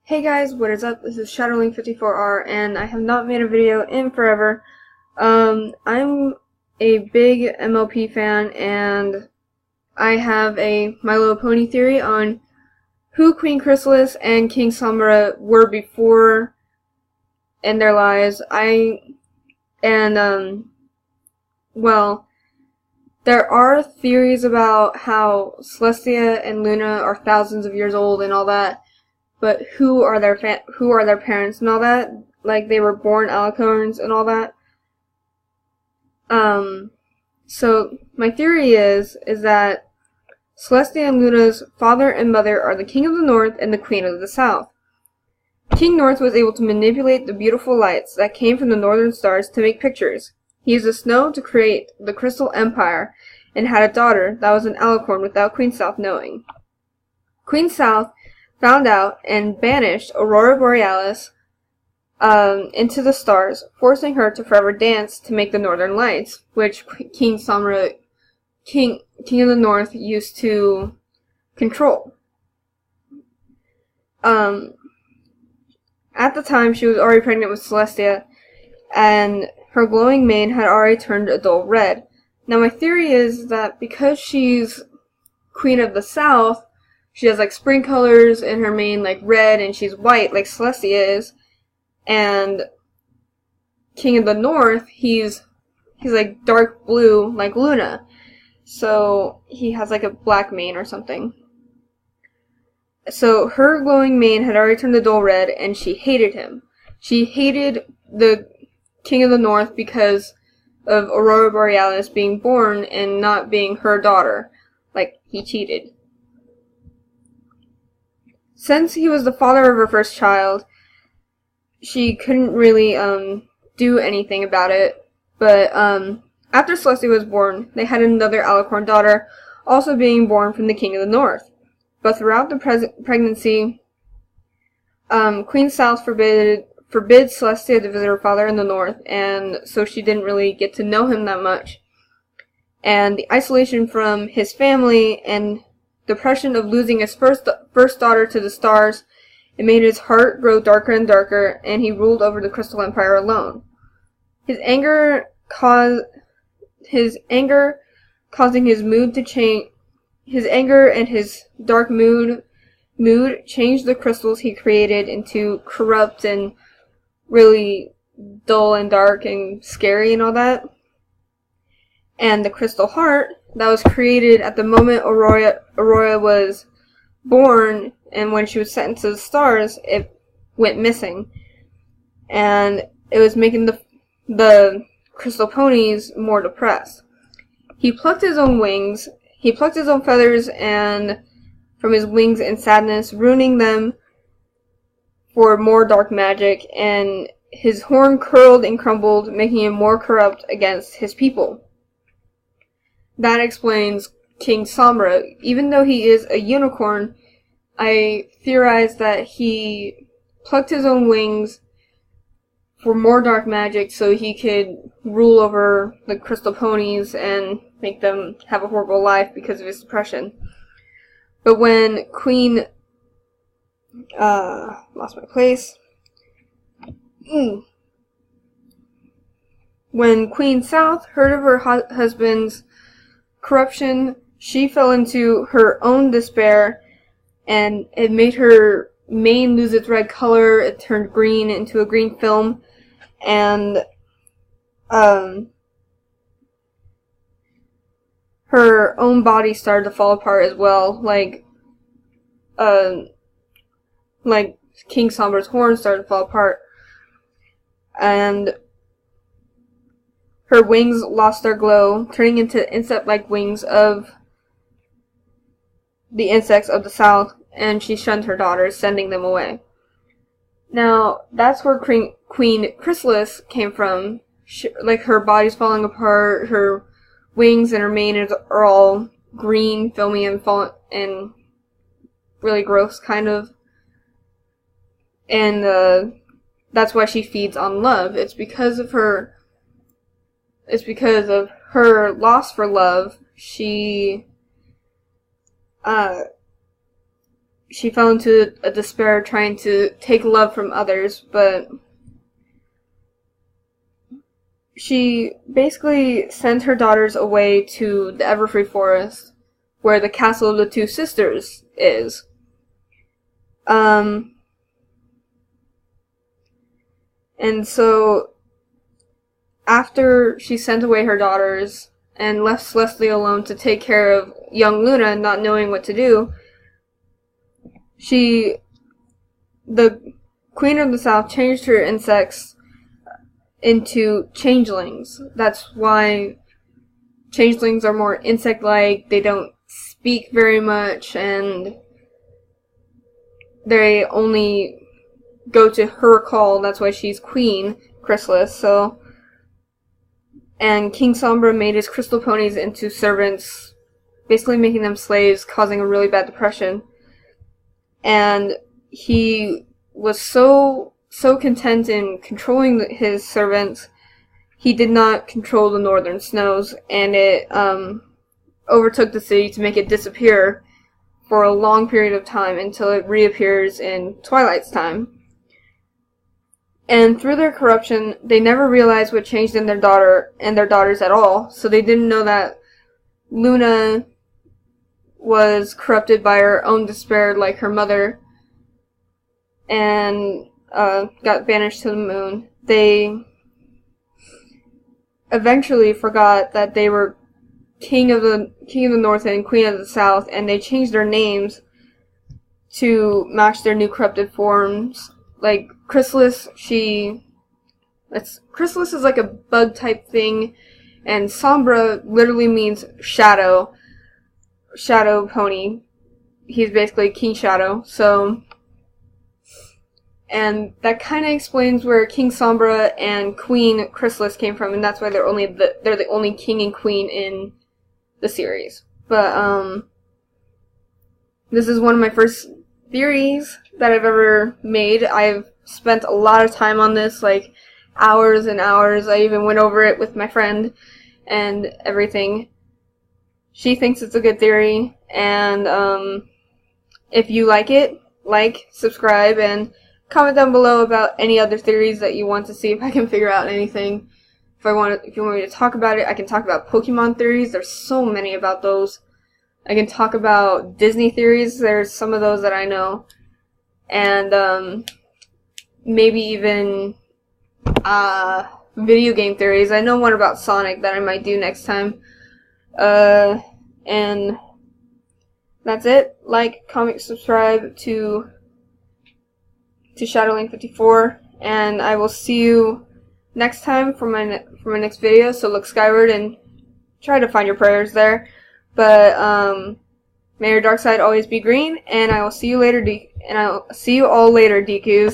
Hey guys, what is up? This is Shadowling54R, and I have not made a video in forever. I'm a big MLP fan, and I have a My Little Pony theory on who Queen Chrysalis and King Samara were before in their lives. Well, there are theories about how Celestia and Luna are thousands of years old and all that. But who are their parents and all that? Like, they were born alicorns and all that. So my theory is that Celestia and Luna's father and mother are the King of the North and the Queen of the South. King North was able to manipulate the beautiful lights that came from the northern stars to make pictures. He used the snow to create the Crystal Empire and had a daughter that was an alicorn without Queen South knowing. Queen South found out and banished Aurora Borealis into the stars, forcing her to forever dance to make the Northern Lights, which King Samara, King of the North, used to control. At the time, she was already pregnant with Celestia, and her glowing mane had already turned a dull red. Now, my theory is that because she's Queen of the South, she has, like, spring colors in her mane, like red, and she's white, like Celestia is. And King of the North, he's like dark blue, like Luna. So he has, like, a black mane or something. So her glowing mane had already turned a dull red, and she hated him. She hated the King of the North because of Aurora Borealis being born and not being her daughter. Like, he cheated. Since he was the father of her first child, she couldn't really do anything about it. But after Celestia was born, they had another alicorn daughter, also being born from the King of the North. But throughout the pregnancy, Queen South forbid Celestia to visit her father in the North, and so she didn't really get to know him that much. And the isolation from his family and depression of losing his first daughter to the stars, it made his heart grow darker and darker, and he ruled over the Crystal Empire alone. His anger causing his mood to change. His anger and his dark mood changed the crystals he created into corrupt and really dull and dark and scary and all that. And the crystal heart that was created at the moment Aurora was born, and when she was sent into the stars, it went missing. And it was making the crystal ponies more depressed. He plucked his own wings, he plucked his own feathers and from his wings in sadness, ruining them for more dark magic, and his horn curled and crumbled, making him more corrupt against his people. That explains King Samara. Even though he is a unicorn, I theorize that he plucked his own wings for more dark magic so he could rule over the crystal ponies and make them have a horrible life because of his depression. But when Queen... lost my place. When Queen South heard of her husband's corruption, she fell into her own despair, and it made her mane lose its red color. It turned green into a green film, and her own body started to fall apart as well, like King Samara's horn started to fall apart, and her wings lost their glow, turning into insect-like wings of the insects of the south, and she shunned her daughters, sending them away. Now, that's where Queen Chrysalis came from. Like, her body's falling apart, her wings and her mane are all green, filmy, and really gross, kind of. And that's why she feeds on love. It's because of her loss for love. She she fell into a despair trying to take love from others, but she basically sent her daughters away to the Everfree Forest, where the castle of the two sisters is. And so, after she sent away her daughters and left Leslie alone to take care of young Luna, not knowing what to do, the Queen of the South changed her insects into changelings. That's why changelings are more insect-like. They don't speak very much, and they only go to her call. That's why she's Queen Chrysalis. So, and King Sombra made his crystal ponies into servants, basically making them slaves, causing a really bad depression. And he was so content in controlling his servants, he did not control the northern snows, and it overtook the city to make it disappear for a long period of time until it reappears in Twilight's time. And through their corruption, they never realized what changed in their daughter and their daughters at all, so they didn't know that Luna was corrupted by her own despair like her mother, and got banished to the moon. They eventually forgot that they were king of the north and queen of the south, and they changed their names to match their new corrupted forms. Like Chrysalis, Chrysalis is like a bug type thing, and Sombra literally means shadow pony. He's basically King Shadow. So, and that kind of explains where King Sombra and Queen Chrysalis came from, and that's why they're the only king and queen in the series. But this is one of my first theories that I've ever made. I've spent a lot of time on this, like hours and hours. I even went over it with my friend and everything. She thinks it's a good theory, and if you like it, subscribe, and comment down below about any other theories that you want to see if I can figure out anything. If you want me to talk about it, I can talk about Pokemon theories. There's so many about those. I can talk about Disney theories. There's some of those that I know, and maybe even video game theories. I know one about Sonic that I might do next time. And that's it. Like, comment, subscribe to Shadowlane54, and I will see you next time for my next video. So look skyward and try to find your prayers there. But may your dark side always be green, and I will see you later. And I'll see you all later, Dekus.